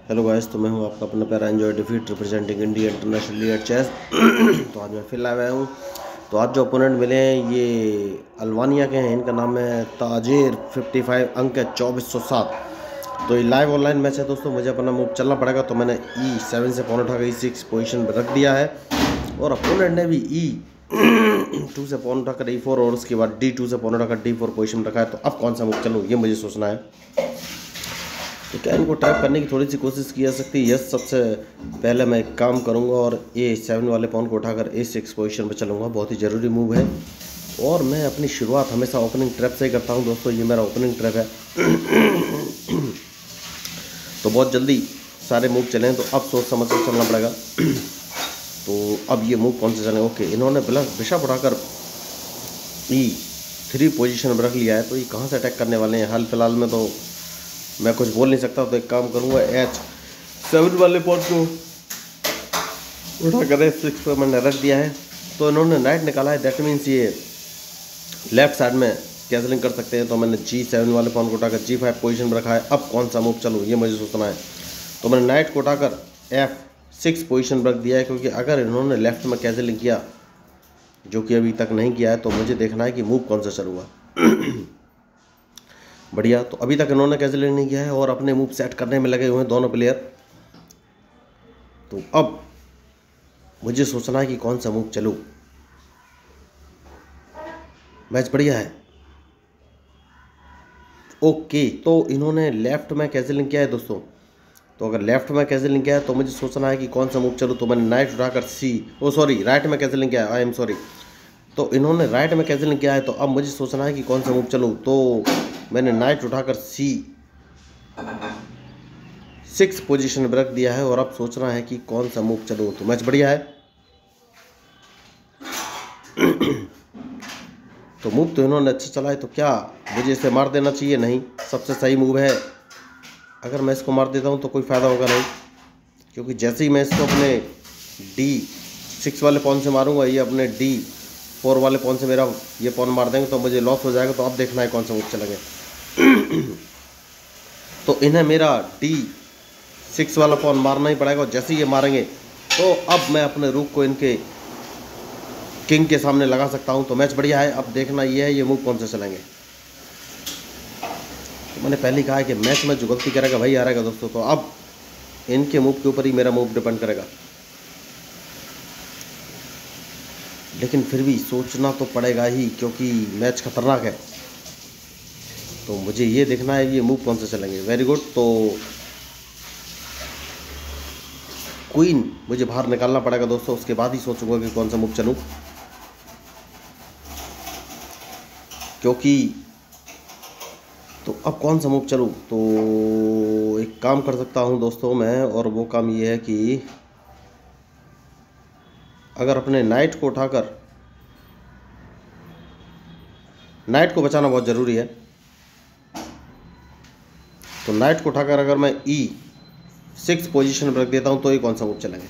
Hello guys, तो मैं हूं आपका अपना प्यारा enjoy defeat representing India internationally at chess. तो आज मैं फिर लाया हुआ हूं। तो आज जो ओपोनेंट मिले हैं ये अल्बानिया के हैं। इनका नाम है ताजिर 55 अंक है 2407। तो ये लाइव ऑनलाइन मैच है दोस्तों। मुझे अपना मूव चलना पड़ेगा, तो मैंने E7 से पॉन उठाकर E6 पोजीशन पर रख दिया है और अपोनेंट ने भी E2 से पॉन उठाकर E4 और उसके बाद D2 से पॉन उठाकर D4 पोजीशन रखा है। तो अब कौन सा मूव चलूँ ये मुझे सोचना है। तो क्या इनको टैप करने की थोड़ी सी कोशिश की जा सकती है। यस, सबसे पहले मैं एक काम करूंगा और A7 वाले पॉन को उठाकर A6 पोजीशन पर चलूंगा। बहुत ही ज़रूरी मूव है और मैं अपनी शुरुआत हमेशा ओपनिंग ट्रैप से ही करता हूं दोस्तों। ये मेरा ओपनिंग ट्रैप है। तो बहुत जल्दी सारे मूव चलें, तो अब सोच समझ कर चलना पड़ेगा। तो अब ये मूव कौन से चलें। ओके, इन्होंने बिशप उठाकर E3 पोजीशन पर रख लिया है। तो ये कहाँ से अटैक करने वाले हैं। हाल फिलहाल में तो मैं कुछ बोल नहीं सकता। तो एक काम करूँगा, H7 वाले पॉन को उठाकर H6 पर मैंने रख दिया है। तो इन्होंने नाइट निकाला है, दैट मीन्स ये लेफ्ट साइड में कैंसलिंग कर सकते हैं। तो मैंने G7 वाले पॉन को उठाकर G5 पोजीशन पर रखा है। अब कौन सा मूव चलूँ ये मुझे सोचना है। तो मैंने नाइट को उठाकर F6 पोजीशन पर रख दिया है, क्योंकि अगर इन्होंने लेफ्ट में कैंसलिंग किया, जो कि अभी तक नहीं किया है, तो मुझे देखना है कि मूव कौन सा चलूँगा। बढ़िया। तो अभी तक इन्होंने कैंसिलिंग नहीं किया है और अपने मूव सेट करने में लगे हुए हैं दोनों प्लेयर। तो अब मुझे सोचना है कि कौन सा मूव चलूं। मैच बढ़िया है। ओके, तो इन्होंने लेफ्ट में कैंसिलिंग किया है दोस्तों। तो अगर लेफ्ट में कैंसिलिंग किया है तो मुझे सोचना है कि कौन सा मूव चलूं। तो मैंने नाइट उठाकर राइट में कैंसिलिंग किया है। I am sorry. तो इन्होंने राइट में कैंसिलिंग किया है। तो अब मुझे सोचना है कि कौन सा मूव चलूं। तो मैंने नाइट उठाकर C6 पोजीशन पर रख दिया है और अब सोचना है कि कौन सा मूव चलूं। तो मैच बढ़िया है। तो मूव तो इन्होंने अच्छा चला है। तो क्या मुझे इसे मार देना चाहिए? नहीं, सबसे सही मूव है। अगर मैं इसको मार देता हूं तो कोई फ़ायदा होगा नहीं, क्योंकि जैसे ही मैं इसको अपने D6 वाले पॉन से मारूंगा, ये अपने D4 वाले पॉन से मेरा ये पॉन मार देंगे, तो मुझे लॉस हो जाएगा। तो अब देखना है कौन सा मूव चलेंगे। तो इन्हें मेरा D6 वाला पॉन मारना ही पड़ेगा और जैसे ही ये मारेंगे तो अब मैं अपने रूक को इनके किंग के सामने लगा सकता हूं। तो मैच बढ़िया है। अब देखना ये है ये मूव कौन से चलेंगे। तो मैंने पहले ही कहा है कि मैच में जो गलती करेगा वही हारेगा दोस्तों। तो अब इनके मूव के ऊपर ही मेरा मूव डिपेंड करेगा, लेकिन फिर भी सोचना तो पड़ेगा ही, क्योंकि मैच खतरनाक है। तो मुझे ये देखना है ये मूव कौन से चलेंगे। Very good. तो क्वीन मुझे बाहर निकालना पड़ेगा दोस्तों, उसके बाद ही सोचूंगा कि कौन सा मूव चलूं। क्योंकि तो अब कौन सा मूव चलूं। तो एक काम कर सकता हूं दोस्तों मैं, और वो काम ये है कि अगर अपने नाइट को उठाकर, नाइट को बचाना बहुत ज़रूरी है, तो नाइट को उठाकर अगर मैं E6 पोजीशन पर रख देता हूं तो ये कौन सा मूव चलेंगे।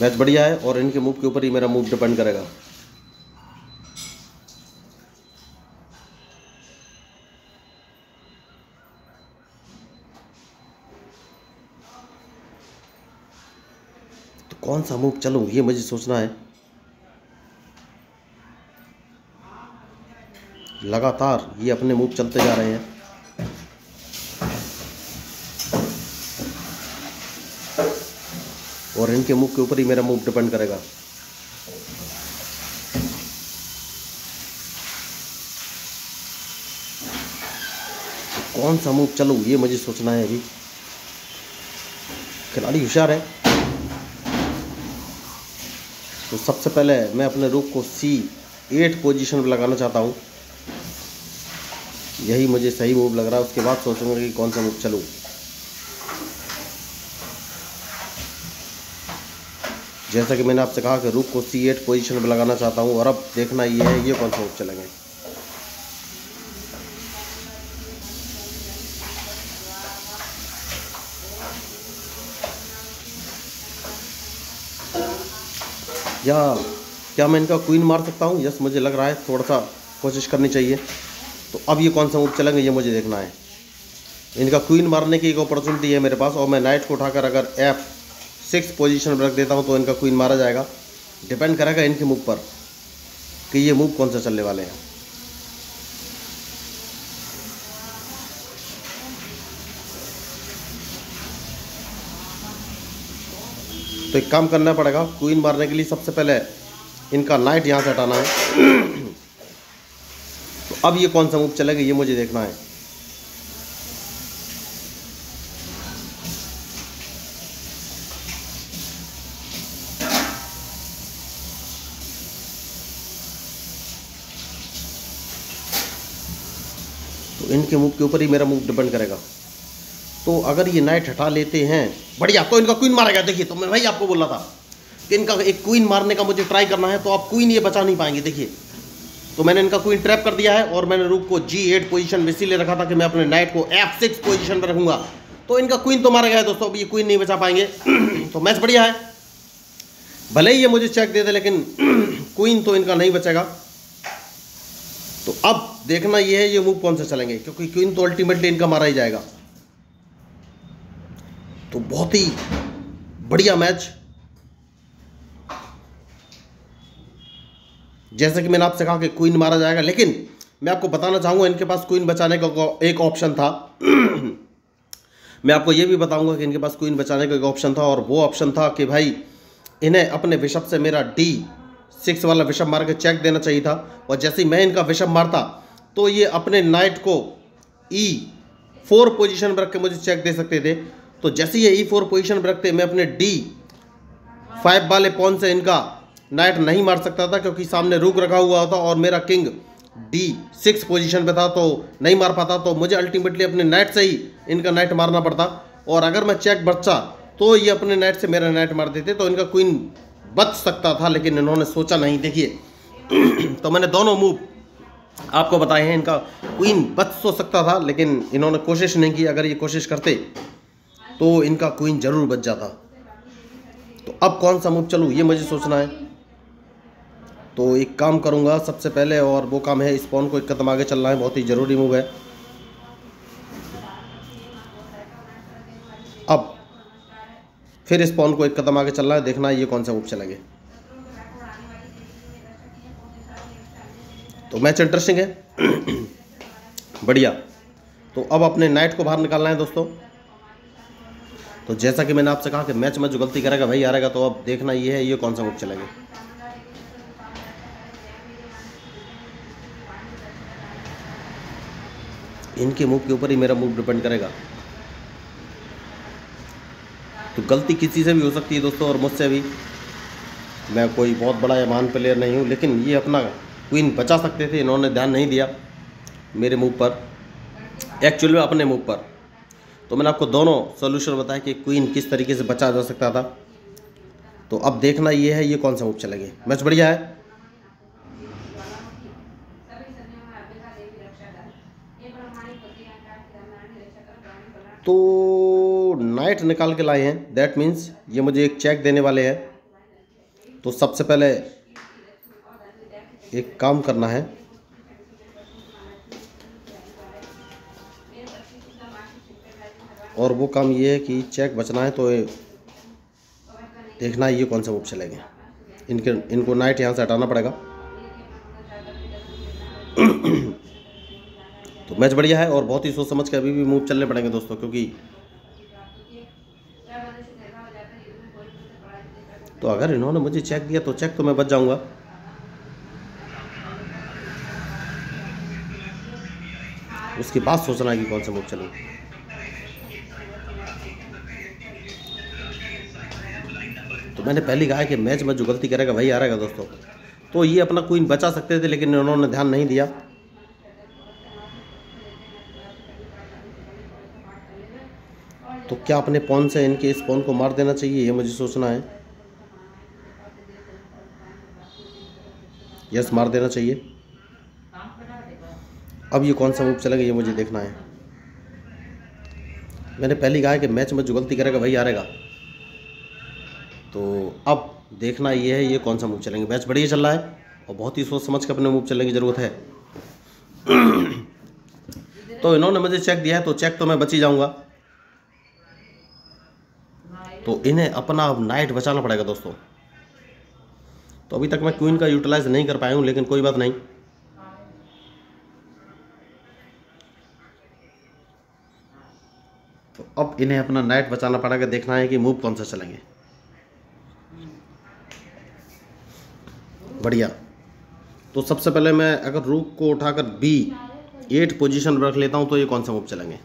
मैच बढ़िया है और इनके मूव के ऊपर ही मेरा मूव डिपेंड करेगा। तो कौन सा मूव चलूं ये मुझे सोचना है। लगातार ये अपने मूव चलते जा रहे हैं। और इनके मूव के ऊपर ही मेरा मूव डिपेंड करेगा। तो कौन सा मूव चलूं ये मुझे सोचना है। अभी खिलाड़ी होशियार है। तो सबसे पहले मैं अपने रूक को C8 पोजीशन पर लगाना चाहता हूं। यही मुझे सही मूव लग रहा है। उसके बाद सोचूंगा कि कौन सा मूव चलूं। जैसा कि मैंने आपसे कहा कि रूक को C8 पोजीशन पर लगाना चाहता हूं, और अब देखना ये है ये कौन सा मूव चलेंगे। या क्या मैं इनका क्वीन मार सकता हूं? यस, मुझे लग रहा है थोड़ा सा कोशिश करनी चाहिए। तो अब ये कौन सा मूव चलेंगे ये मुझे देखना है। इनका क्वीन मारने की एक अपॉर्चुनिटी है मेरे पास, और मैं नाइट को उठाकर अगर F6 पोजीशन पर रख देता हूँ तो इनका क्वीन मारा जाएगा। डिपेंड करेगा इनके मूव पर कि ये मूव कौन सा चलने वाले हैं। तो एक काम करना पड़ेगा, क्वीन मारने के लिए सबसे पहले इनका नाइट यहाँ से हटाना है। तो अब ये कौन सा मूव चलेगा ये मुझे देखना है। तो इनके मूव के ऊपर ही मेरा मूव डिपेंड करेगा। तो अगर ये नाइट हटा लेते हैं बढ़िया, तो इनका क्वीन मारेगा। देखिए, तो मैं भाई आपको बोल रहा था कि इनका एक क्वीन मारने का मुझे ट्राई करना है, तो आप क्वीन ये बचा नहीं पाएंगे। देखिए, तो मैंने इनका क्वीन ट्रैप कर दिया है, और मैंने रूक को G8 पोजीशन में इसीलिए रखा था कि मैं अपने नाइट को F6 पोजीशन पर रखूंगा। तो इनका क्वीन तो मारा गया है दोस्तों, अब ये क्वीन नहीं बचा पाएंगे। तो मैच बढ़िया है, भले ही ये मुझे चेक दे दे, लेकिन क्वीन तो इनका नहीं बचेगा। तो अब देखना ये है ये मूव कौन सा चलेंगे, क्योंकि क्वीन तो अल्टीमेटली इनका मारा ही जाएगा। तो बहुत ही बढ़िया मैच। जैसे कि मैंने आपसे कहा कि क्वीन मारा जाएगा, लेकिन मैं आपको बताना चाहूंगा इनके पास क्वीन बचाने का एक ऑप्शन था। मैं आपको यह भी बताऊंगा कि इनके पास क्वीन बचाने का एक ऑप्शन था, और वो ऑप्शन था कि भाई इन्हें अपने बिशप से मेरा D6 वाला बिशप मार के चेक देना चाहिए था। और जैसे ही मैं इनका बिशप मारता तो ये अपने नाइट को E4 पोजीशन पर रख के मुझे चेक दे सकते थे। तो जैसे ही ये E4 पोजीशन पर रखते मैं अपने D5 वाले पॉन से इनका नाइट नहीं मार सकता था, क्योंकि सामने रूक रखा हुआ था और मेरा किंग D6 पोजीशन पे था, तो नहीं मार पाता। तो मुझे अल्टीमेटली अपने नाइट से ही इनका नाइट मारना पड़ता, और अगर मैं चेक बचा तो ये अपने नाइट से मेरा नाइट मार देते, तो इनका क्वीन बच सकता था, लेकिन इन्होंने सोचा नहीं। देखिए, तो मैंने दोनों मूव आपको बताए हैं। इनका क्वीन बच तो सकता था, लेकिन इन्होंने कोशिश नहीं की। अगर ये कोशिश करते तो इनका क्वीन जरूर बच जाता। तो अब कौन सा मूव चलूँ ये मुझे सोचना है। तो एक काम करूंगा सबसे पहले, और वो काम है स्पॉन को एक कदम आगे चलना है, बहुत ही ज़रूरी मूव है। अब फिर स्पॉन को एक कदम आगे चलना है, देखना है ये कौन सा मूव चलेंगे। तो मैच इंटरेस्टिंग है, बढ़िया। तो अब अपने नाइट को बाहर निकालना है दोस्तों। तो जैसा कि मैंने आपसे कहा कि मैच में जो गलती करेगा वही हारेगा, तो अब देखना ये है ये कौन सा मूव चलेंगे। इनके मूव के ऊपर ही मेरा मूव डिपेंड करेगा। तो गलती किसी से भी हो सकती है दोस्तों, और मुझसे भी। मैं कोई बहुत बड़ा या महान प्लेयर नहीं हूँ, लेकिन ये अपना क्वीन बचा सकते थे, इन्होंने ध्यान नहीं दिया मेरे मूव पर, एक्चुअली में अपने मूव पर। तो मैंने आपको दोनों सोल्यूशन बताया कि क्वीन किस तरीके से बचा जा सकता था। तो अब देखना ये है ये कौन सा मूव चलेंगे। मैच बढ़िया है। तो नाइट निकाल के लाए हैं, दैट मीन्स ये मुझे एक चेक देने वाले हैं। तो सबसे पहले एक काम करना है, और वो काम ये है कि चेक बचना है। तो देखना है ये कौन सा मूव चलेंगे। इनको नाइट यहाँ से हटाना पड़ेगा। तो मैच बढ़िया है, और बहुत ही सोच समझ के अभी भी मूव चलने पड़ेंगे दोस्तों, क्योंकि तो अगर इन्होंने मुझे चेक दिया तो चेक तो मैं बच जाऊंगा। उसके बाद सोचना है कि कौन सा मूव चलें। तो मैंने पहले कहा कि मैच में जो गलती करेगा वही हारेगा दोस्तों। तो ये अपना क्वीन बचा सकते थे, लेकिन इन्होंने ध्यान नहीं दिया। तो क्या अपने पॉन से इनके इस पॉन को मार देना चाहिए, ये मुझे सोचना है। यस, मार देना चाहिए। अब ये कौन सा मूव चलेगा ये मुझे देखना है। मैंने पहले कहा कि मैच में जो गलती करेगा वही हारेगा। तो अब देखना ये है ये कौन सा मूव चलेंगे। मैच बढ़िया चल रहा है, और बहुत ही सोच समझ के अपने मूव चलने की ज़रूरत है। तो इन्होंने मुझे चेक दिया है तो चेक तो मैं बच ही जाऊंगा। तो इन्हें अपना नाइट बचाना पड़ेगा दोस्तों। तो अभी तक मैं क्वीन का यूटिलाइज नहीं कर पाया हूं, लेकिन कोई बात नहीं। तो अब इन्हें अपना नाइट बचाना पड़ेगा। देखना है कि मूव कौन सा चलेंगे। बढ़िया। तो सबसे पहले मैं अगर रूक को उठाकर B8 पोजीशन पर रख लेता हूं तो ये कौन सा मूव चलेंगे।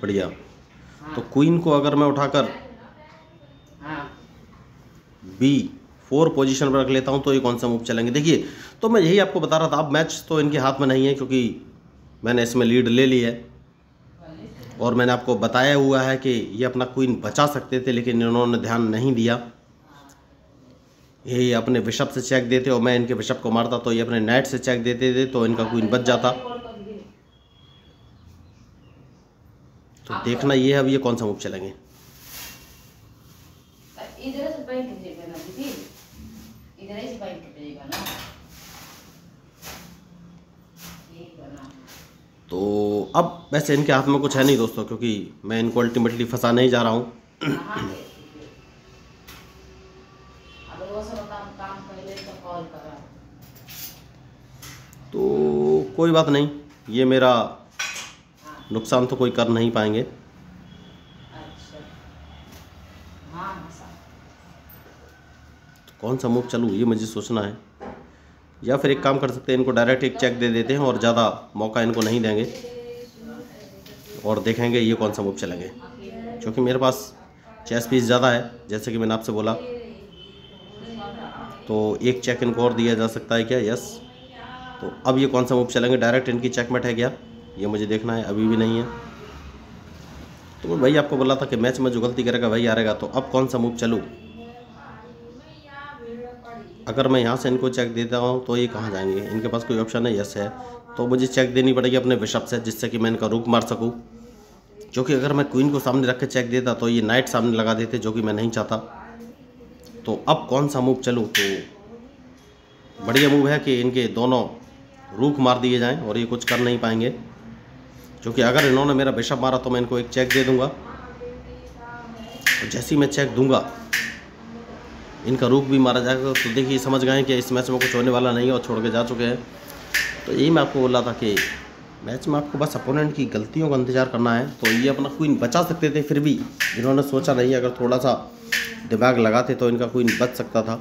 बढ़िया। तो क्वीन को अगर मैं उठाकर B4 पोजीशन पर रख लेता हूं तो ये कौन सा मूव चलेंगे। देखिए, तो मैं यही आपको बता रहा था। अब मैच तो इनके हाथ में नहीं है, क्योंकि मैंने इसमें लीड ले ली है और मैंने आपको बताया हुआ है कि ये अपना क्वीन बचा सकते थे, लेकिन इन्होंने ध्यान नहीं दिया। ये अपने बिशप से चेक देते और मैं इनके बिशप को मारता, तो ये अपने नाइट से चेक देते थे तो इनका क्वीन बच जाता। तो देखना ये है अब ये कौन सा मूव चलेंगे। तो अब वैसे इनके हाथ में कुछ है नहीं दोस्तों, क्योंकि मैं इनको अल्टीमेटली फंसा नहीं जा रहा हूं। तो कोई बात नहीं, ये मेरा नुकसान तो कोई कर नहीं पाएंगे। तो कौन सा मूव चलूँ ये मुझे सोचना है। या फिर एक काम कर सकते हैं, इनको डायरेक्ट एक चेक दे देते हैं और ज़्यादा मौका इनको नहीं देंगे और देखेंगे ये कौन सा मूव चलेंगे। क्योंकि मेरे पास चेस पीस ज़्यादा है, जैसे कि मैंने आपसे बोला। तो एक चेक इनको और दिया जा सकता है क्या। यस। तो अब ये कौन सा मूव चलेंगे। डायरेक्ट इनकी चेकमेट है क्या, ये मुझे देखना है। अभी भी नहीं है। तो मैं भाई आपको बोला था कि मैच में जो गलती करेगा वही हारेगा। तो अब कौन सा मूव चलूँ। अगर मैं यहाँ से इनको चेक देता हूँ तो ये कहाँ जाएंगे। इनके पास कोई ऑप्शन है। यस है। तो मुझे चेक देनी पड़ेगी अपने बिशप से, जिससे कि मैं इनका रुक मार सकूँ। क्योंकि अगर मैं क्वीन को सामने रख के चेक देता तो ये नाइट सामने लगा देते, जो कि मैं नहीं चाहता। तो अब कौन सा मूव चलूँ। तो बढ़िया मूव है कि इनके दोनों रुक मार दिए जाएं और ये कुछ कर नहीं पाएंगे। क्योंकि अगर इन्होंने मेरा बिशप मारा तो मैं इनको एक चेक दे दूंगा, और जैसे ही मैं चेक दूंगा इनका रूक भी मारा जाएगा। तो देखिए, समझ गए कि इस मैच में कुछ होने वाला नहीं है और छोड़ के जा चुके हैं। तो यही मैं आपको बोल रहा था कि मैच में आपको बस अपोनेंट की गलतियों का इंतजार करना है। तो ये अपना क्वीन बचा सकते थे, फिर भी इन्होंने सोचा नहीं। अगर थोड़ा सा दिमाग लगाते तो इनका क्वीन बच सकता था।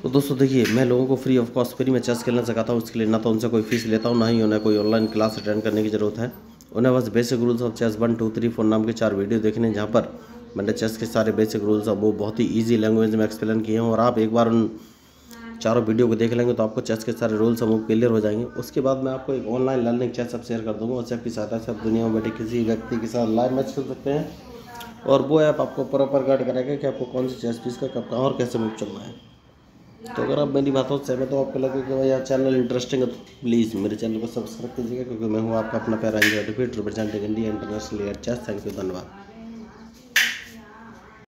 तो दोस्तों देखिए, मैं लोगों को फ्री ऑफ कॉस्ट फ्री में चेस खेलना सिखाता हूँ। इसके लिए ना तो उनसे कोई फीस लेता हूँ, ना ही उन्हें कोई ऑनलाइन क्लास अटेंड करने की ज़रूरत है। उन्हें बस बेसिक रूल्स ऑफ चेस 1, 2, 3, 4 नाम के 4 वीडियो देखने, जहाँ पर मैंने चेस के सारे बेसिक रूल्स अब वो बहुत ही ईजी लैंग्वेज में एक्सप्लेन किए हैं। और आप एक बार उन चारों वीडियो को देख लेंगे तो आपको चेस के सारे रूल्स समूह क्लियर हो जाएंगे। उसके बाद मैं आपको एक online learning chess app share कर दूंगा। उस ऐप की सहायता से आप दुनिया में बैठे किसी व्यक्ति के साथ लाइव मैच खेल सकते हैं, और वो ऐप आपको प्रॉपर गाइड करेगा कि आपको कौन सी चेस पीस का कब कहाँ और कैसे मूव चलना है। तो अगर आप मेरी बातों से सहमत हो, आपको लगे कि भाई यार चैनल इंटरेस्टिंग है, तो प्लीज़ मेरे चैनल को सब्सक्राइब कीजिएगा। क्योंकि मैं हूँ आपका अपना प्यारा enjoy defeat representing India international at chess. Thank you, धन्यवाद।